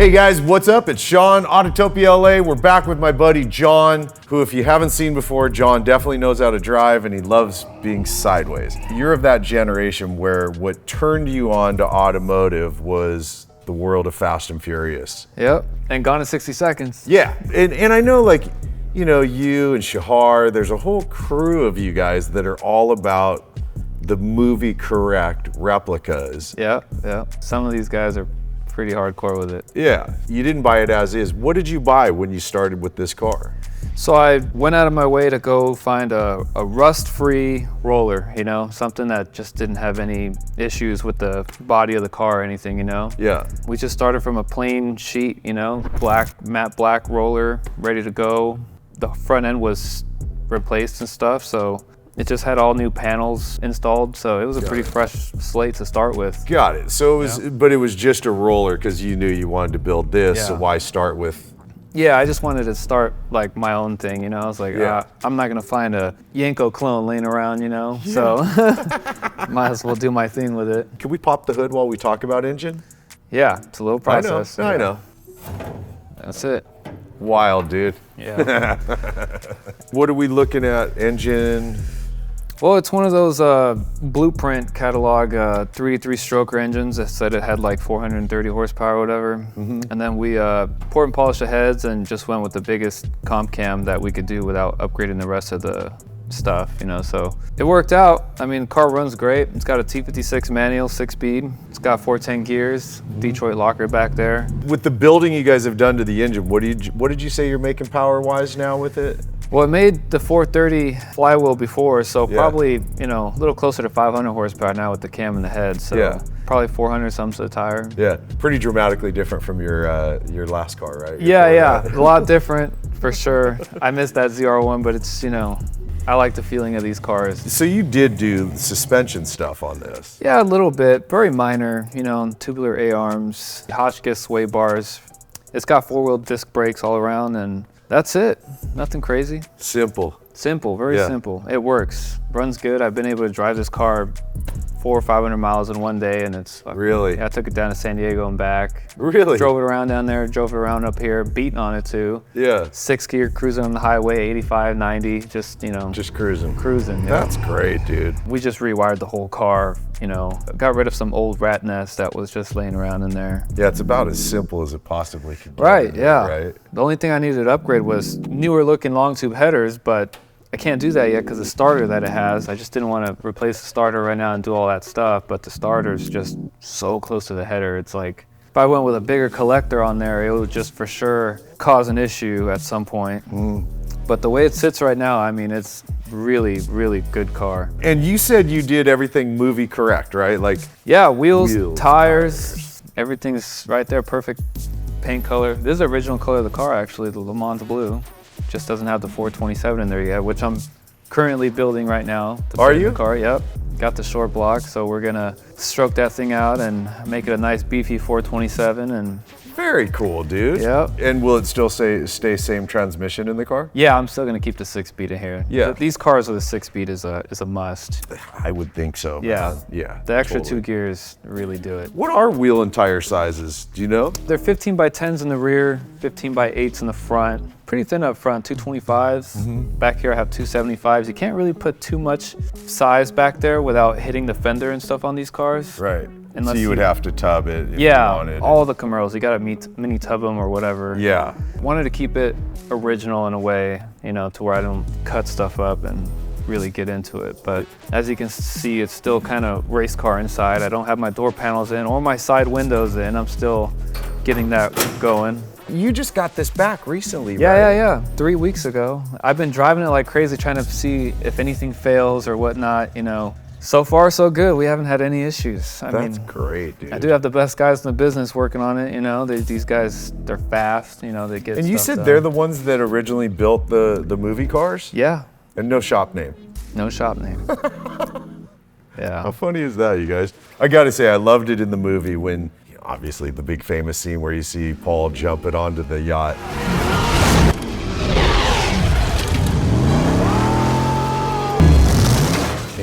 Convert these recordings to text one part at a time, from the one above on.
Hey guys, what's up? It's Sean, Autotopia LA. We're back with my buddy John, who if you haven't seen before, John definitely knows how to drive and he loves being sideways. You're of that generation where what turned you on to automotive was the world of Fast and Furious. Yep, and Gone in 60 Seconds. Yeah, and I know like, you know, you and Shahar, there's a whole crew of you guys that are all about the movie correct replicas. Yeah. Some of these guys are pretty hardcore with it. Yeah, you didn't buy it as is. What did you buy when you started with this car? So I went out of my way to go find a rust-free roller, you know, something that just didn't have any issues with the body of the car or anything, you know? Yeah. We just started from a plain sheet, you know, matte black roller, ready to go. The front end was replaced and stuff, so it just had all new panels installed, so it was a pretty fresh slate to start with. Got it. So it was, but it was just a roller because you knew you wanted to build this, so why start with? Yeah, I just wanted to start like my own thing, you know? I was like, I'm not gonna find a Yenko clone laying around, you know? So might as well do my thing with it. Can we pop the hood while we talk about engine? Yeah, it's a little process. I know. That's it. Wild, dude. Yeah. What are we looking at? Engine? Well, it's one of those blueprint catalog 3-stroker engines that said it had like 430 horsepower or whatever. And then we poured and polished the heads and just went with the biggest comp cam that we could do without upgrading the rest of the stuff, you know, so it worked out. I mean, the car runs great. It's got a T56 manual, 6-speed. It's got 410 gears, Detroit locker back there. With the building you guys have done to the engine, what did you say you're making power-wise now with it? Well, it made the 430 flywheel before, so probably, you know, a little closer to 500 horsepower now with the cam and the head, so probably 400 something to the tire. Yeah, pretty dramatically different from your last car, right? Yeah, a lot different for sure. I missed that ZR1, but it's, you know, I like the feeling of these cars. So you did do suspension stuff on this? Yeah, a little bit, very minor, you know, tubular A-arms, Hotchkiss sway bars. It's got 4-wheel disc brakes all around, and that's it. Nothing crazy. Simple. Simple, very simple. It works, runs good. I've been able to drive this car 400 or 500 miles in one day, and it's really. Yeah, I took it down to San Diego and back. Really? Drove it around down there, drove it around up here, beating on it too. Yeah. 6-gear cruising on the highway, 85, 90, just, you know. Just cruising. Cruising. That's great, dude. We just rewired the whole car, you know, got rid of some old rat nest that was just laying around in there. Yeah, it's about as simple as it possibly could get. Right, yeah. Right. The only thing I needed to upgrade was newer looking long tube headers, but I can't do that yet because the starter that it has, I just didn't want to replace the starter right now and do all that stuff, but the starter's just so close to the header. It's like, if I went with a bigger collector on there, it would just for sure cause an issue at some point. But the way it sits right now, I mean, it's really, really good car. And you said you did everything movie correct, right? Like, yeah, wheels, tires, everything's right there, perfect paint color. This is the original color of the car, actually, the Le Mans blue. Just doesn't have the 427 in there yet, which I'm currently building right now. Are you? The car, yep. Got the short block, so we're gonna stroke that thing out and make it a nice beefy 427. And very cool, dude. Yep. And will it still stay same transmission in the car? Yeah, I'm still gonna keep the 6-speed in here. Yeah. These cars with a 6-speed is a must. I would think so. Yeah. Man. Yeah. The extra 2 gears really do it. What are wheel and tire sizes? Do you know? They're 15 by 10s in the rear, 15 by 8s in the front. Pretty thin up front, 225s. Back here I have 275s. You can't really put too much size back there without hitting the fender and stuff on these cars. Right. Unless so you would have to tub it if you wanted. All the Camaros, you gotta mini tub them or whatever. Yeah. Wanted to keep it original in a way, you know, to where I don't cut stuff up and really get into it. But as you can see, it's still kind of race car inside. I don't have my door panels in or my side windows in. I'm still getting that going. You just got this back recently, right? Yeah. 3 weeks ago. I've been driving it like crazy, trying to see if anything fails or whatnot, you know. So far, so good. We haven't had any issues. That's great, dude. I do have the best guys in the business working on it, you know. These guys, they're fast, you know, they get And you stuff said done. they're the ones that originally built the movie cars? Yeah. And no shop name? No shop name. Yeah. How funny is that, you guys? I gotta say, I loved it in the movie when, obviously, the big famous scene where you see Paul jumping onto the yacht.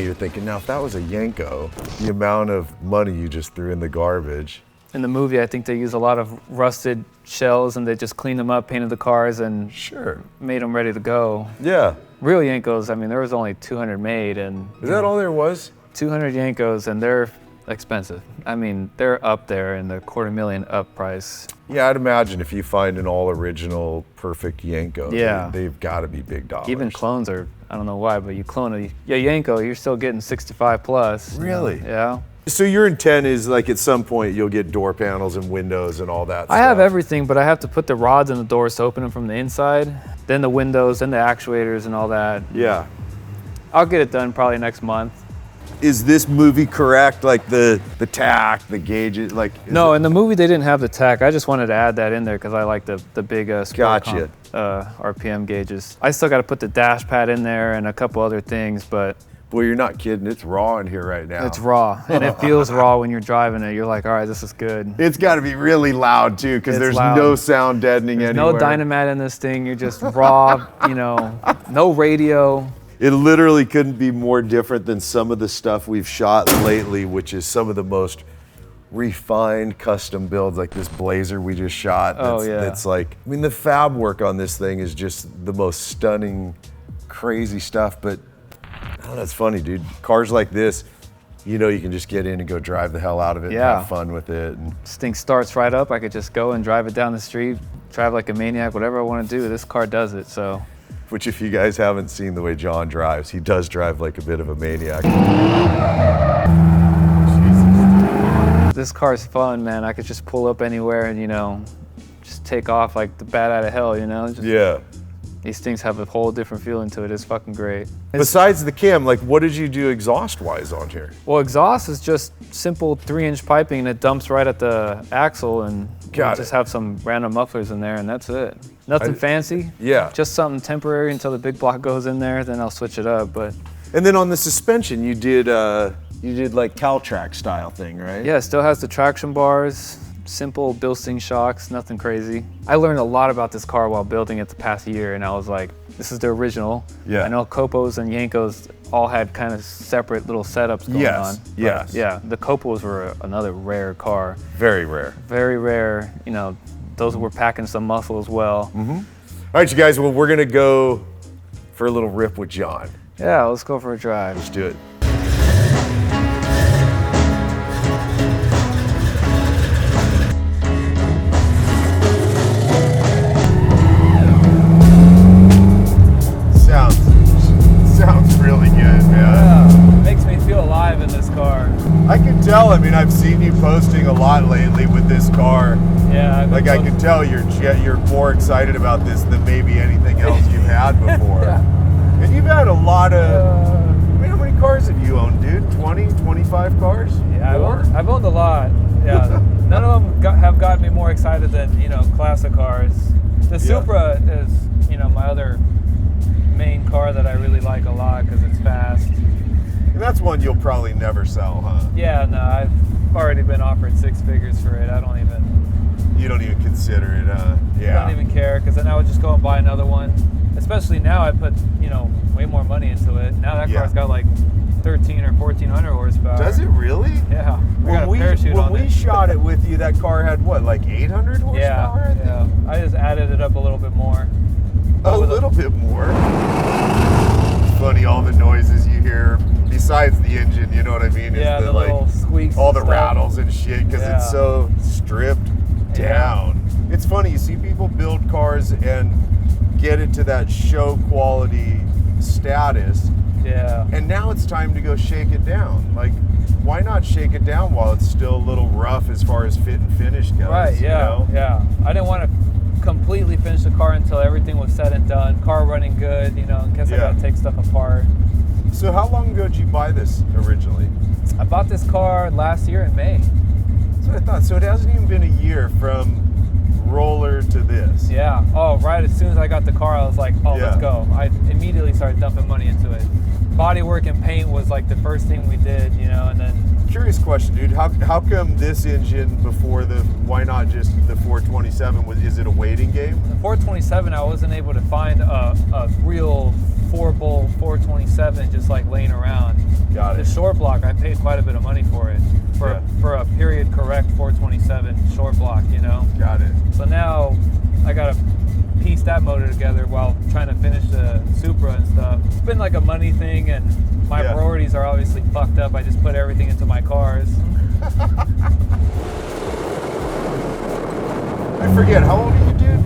And you're thinking, now if that was a Yenko, the amount of money you just threw in the garbage. in the movie, I think they use a lot of rusted shells and they just cleaned them up, painted the cars, and Sure. made them ready to go. Yeah. Real Yenkos, I mean, there was only 200 made, and Is that all there was? 200 Yenkos, and they're expensive. I mean, they're up there in the $250,000 up price. Yeah, I'd imagine if you find an all original perfect Yenko, Yeah. they've got to be big dollars. Even clones are, I don't know why, but you clone a Yenko, you're still getting 65 plus. Really? Yeah. So your intent is like at some point you'll get door panels and windows and all that stuff. I have everything, but I have to put the rods in the doors to open them from the inside, then the windows, then the actuators and all that. Yeah. I'll get it done probably next month. Is this movie correct? Like the tack, the gauges, like? No, in the movie they didn't have the tack. I just wanted to add that in there because I like the big Gotcha. RPM gauges. I still got to put the dash pad in there and a couple other things, but Boy, you're not kidding. It's raw in here right now. it's raw and it feels raw when you're driving it. You're like, all right, this is good. It's got to be really loud too, because It's there's loud. no sound deadening anywhere. No dynamite in this thing. You're just raw, no radio. It literally couldn't be more different than some of the stuff we've shot lately, which is some of the most refined custom builds, like this Blazer we just shot. Oh, yeah. That's like, I mean, the fab work on this thing is just the most stunning, crazy stuff. But I don't know, it's funny, dude. Cars like this, you can just get in and go drive the hell out of it and Yeah. have fun with it. And This thing starts right up. I could just go and drive it down the street, drive like a maniac, whatever I want to do. This car does it, so. which, if you guys haven't seen the way John drives, he does drive like a bit of a maniac. This car's fun, man. I could just pull up anywhere and, just take off like the bat out of hell, Just, Yeah. These things have a whole different feeling to it. It's fucking great. Besides the cam, like, what did you do exhaust-wise on here? Well, exhaust is just simple 3-inch piping and it dumps right at the axle and Got just it. have some random mufflers in there and that's it. Nothing fancy. Yeah. Just something temporary until the big block goes in there, then I'll switch it up. But And then on the suspension, you did like Caltrack style thing, right? yeah, it still has the traction bars, simple Bilstein shocks, nothing crazy. I learned a lot about this car while building it the past year, and I was like, this is the original. Yeah. I know Copos and Yenkos all had kind of separate little setups going Yes, on. but yes. Yeah, the Copos were another rare car. Very rare. Very rare, those were packing some muscle as well. All right, you guys, well, we're gonna go for a little rip with John. Yeah, let's go for a drive. Let's do it. Sounds really good, man. Makes me feel alive in this car. I can tell. I mean, I've seen you posting a lot lately with this car. Yeah. Like, I can tell you're more excited about this than maybe anything else you've had before. Yeah. And you've had a lot of. I mean, how many cars have you owned, dude? 20, 25 cars? Yeah, More? I've owned a lot. Yeah, none of them have gotten me more excited than classic cars. The Supra is my other main car that I really like a lot because it's fast. And that's one you'll probably never sell, huh? Yeah, no, I've already been offered 6 figures for it. You don't even consider it, huh? I don't even care because then I would just go and buy another one. Especially now, I put way more money into it. Now that car's got like 13 or 1400 horsepower. Does it really? Yeah. I got a parachute on when we it. shot it with you, that car had what, like 800 horsepower? I think? Yeah. I just added it up a little bit more. A little bit more. It's funny, all the noises you hear, besides the engine, you know what I mean? Yeah, is the little squeaks all and the stuff. rattles and shit, because Yeah. it's so stripped down. It's funny, you see people build cars and get it to that show quality status, Yeah. and now it's time to go shake it down. Like, why not shake it down while it's still a little rough as far as fit and finish goes? Right, yeah, You know? yeah. I didn't want to completely finish the car until everything was said and done. Car running good, in case I Yeah. got to take stuff apart. So how long ago did you buy this originally? I bought this car last year in May. That's what I thought. So it hasn't even been a year from roller to this. Yeah. Oh, right as soon as I got the car, I was like, oh, let's Yeah. go. I immediately started dumping money into it. Body work and paint was like the first thing we did, and then Curious question, dude. How come this engine before why not just the 427? Is it a waiting game? the 427, I wasn't able to find a real 4-bolt 427 just like laying around. Got The it. short block, I paid quite a bit of money for it. For a period correct 427 short block, you know? Got it. So now I gotta piece that motor together while trying to finish the Supra and stuff. It's been like a money thing, and my priorities are obviously fucked up. I just put everything into my cars. I forget, how old are you, dude?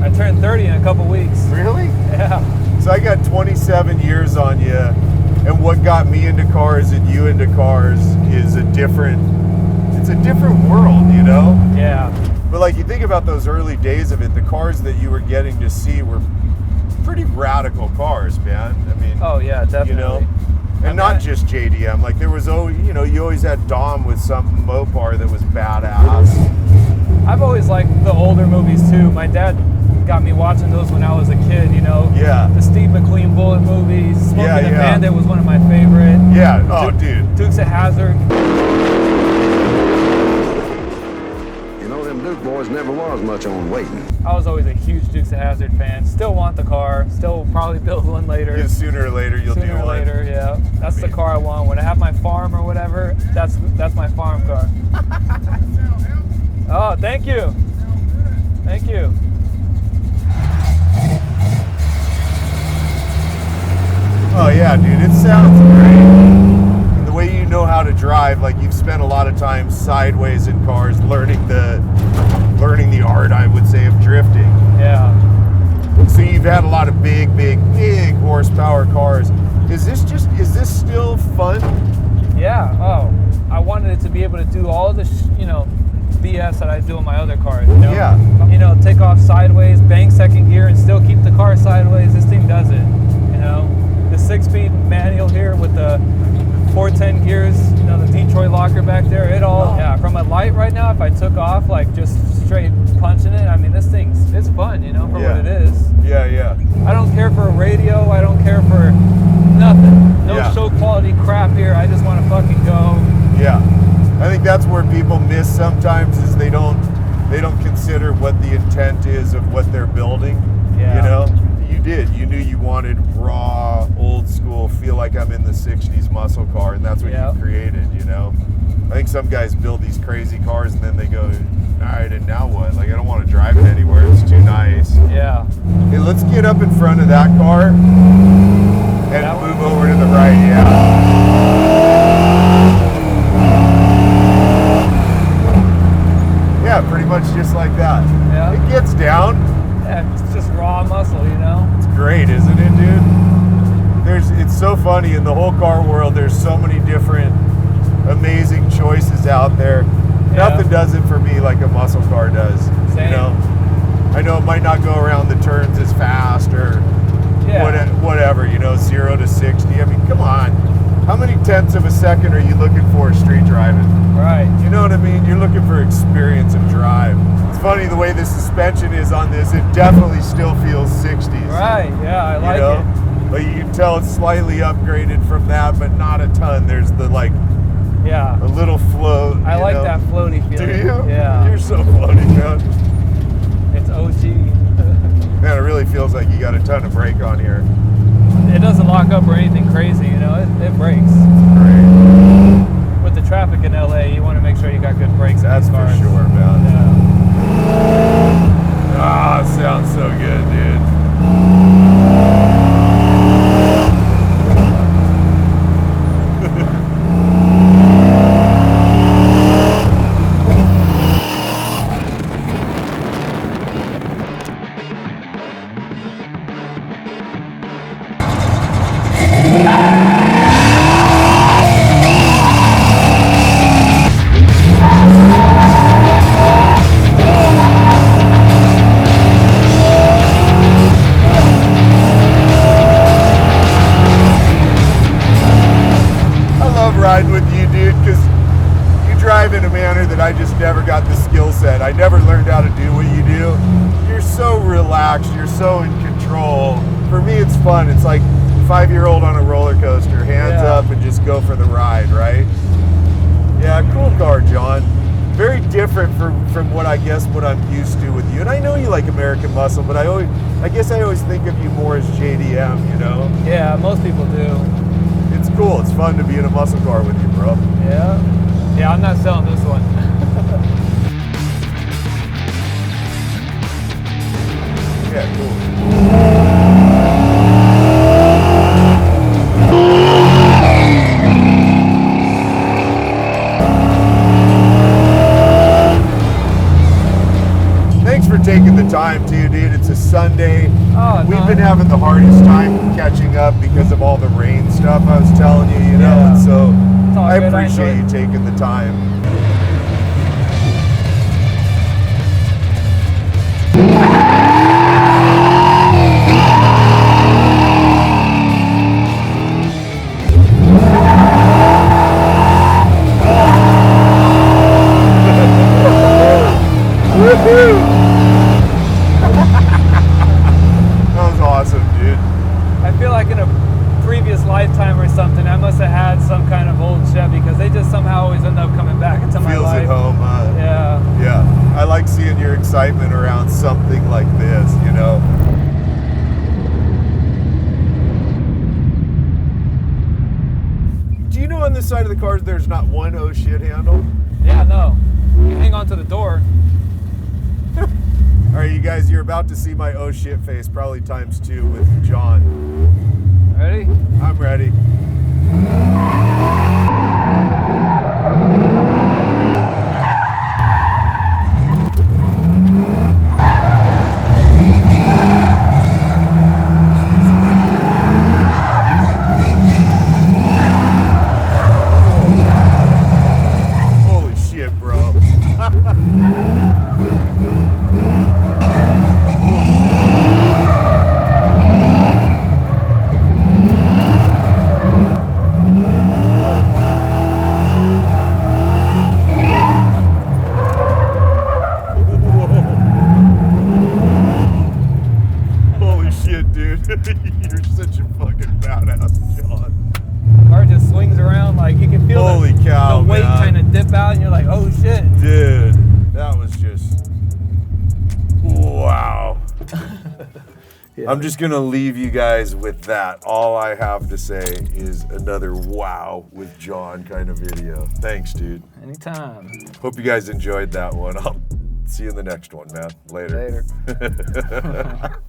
I turned 30 in a couple weeks. Really? Yeah. So I got 27 years on you, and what got me into cars and you into cars is it's a different world, you know? Yeah. But like you think about those early days of it, the cars that you were getting to see were pretty radical cars, man. I mean, Oh yeah, definitely. you know, and not just JDM. Like there was always, you know, you always had Dom with some Mopar that was badass. I've always liked the older movies too. My dad got me watching those when I was a kid, you know? Yeah. The Steve McQueen Bullet movies. Smoking the Bandit was one of my favorite. Yeah. Oh, dude. Dukes of Hazzard. You know, them Duke boys never was much on waiting. I was always a huge Dukes of Hazzard fan. Still want the car. Still probably build one later. Yeah, sooner or later you'll do Sooner or one. later, yeah. That's the car I want. When I have my farm or whatever, that's my farm car. Oh, thank you. Thank you. Oh yeah, dude, it sounds great. And the way you know how to drive, like you've spent a lot of time sideways in cars, learning the art, I would say, of drifting. Yeah. So you've had a lot of big horsepower cars. Is this still fun? Yeah. Oh, I wanted it to be able to do all the BS that I do on my other cars. You know? Yeah. You know, take off sideways, bang second gear, and still keep the car sideways. This thing does it. You know, the 6-speed manual here with the 410 gears. You know, the Detroit locker back there. It all. Yeah. From a light right now, if I took off like just straight punching it, I mean, it's fun. You know, for what it is. Yeah, yeah. I don't care for a radio. I don't care for nothing. No show quality crap here. I just want to fucking go. Yeah. I think that's where people miss sometimes is they don't consider what the intent is of what they're building. Yeah. You know? You did. You knew you wanted raw, old school, feel like I'm in the 60s muscle car, and that's what you created, you know? I think some guys build these crazy cars and then they go, all right, and now what? Like, I don't want to drive it anywhere. It's too nice. Yeah. Hey, let's get up in front of that car and move over to the right, Yeah, pretty much just like that. Yeah. It gets down. Yeah, it's just raw muscle, you know? It's great, isn't it, dude? It's so funny in the whole car world. There's so many different amazing choices out there. Nothing does it for me like a muscle car does. Same. You know, I know it might not go around the turns as fast or whatever. You know, 0 to 60. I mean, come on. How many tenths of a second are you looking for street driving? Right. You know what I mean? You're looking for experience of drive. It's funny the way the suspension is on this. It definitely still feels 60s. Right. Yeah, I like it. But you can tell it's slightly upgraded from that, but not a ton. There's the a little float. I like that floaty feeling. Do you? Yeah. You're so floaty, man. It's OG. Man, it really feels like you got a ton of brake on here. It doesn't lock up or anything crazy, you know? It brakes. Great. With the traffic in LA, you want to make sure you got good brakes. That's in these for cars. sure, man. Yeah. Ah, it sounds so good, dude. Riding with you, dude, because you drive in a manner that I just never got the skill set. I never learned how to do what you do. You're so relaxed. You're so in control. For me, it's fun. It's like 5-year-old on a roller coaster, hands up and just go for the ride, right? Yeah, cool car, John. very different from what I guess what I'm used to with you. And I know you like American Muscle, but I guess I always think of you more as JDM, you know? Yeah, most people do. It's cool. It's fun to be in a muscle car with you, bro. Yeah. Yeah, I'm not selling this one. Yeah, cool. Thanks for taking the time too, dude. It's a Sunday. Oh, We've no. been having the hardest time catching up because of all the rain stuff I was telling you, you know, Yeah. and so It's all I good. I appreciate enjoy you it. taking the time. That was awesome, dude. I feel like in a previous lifetime or something, I must have had some kind of old Chevy because they just somehow always end up coming back into my Feels life. at home, huh? Yeah. Yeah. I like seeing your excitement around something like this, you know? Do you know on this side of the cars there's not one oh shit handle? Yeah, no. You hang on to the door. All right, you guys, you're about to see my oh shit face, probably times 2 with John. Ready? I'm ready. Holy shit, bro. Holy shit, dude. You're such a fucking badass, John. Car just swings around like you can feel Holy cow, the weight man. kind of dip out and you're like, oh shit. Dude, that was just wow. Yeah. I'm just gonna leave you guys with that. All I have to say is another wow with John kind of video. Thanks, dude. Anytime. Hope you guys enjoyed that one. I'll see you in the next one, man. Later. Later.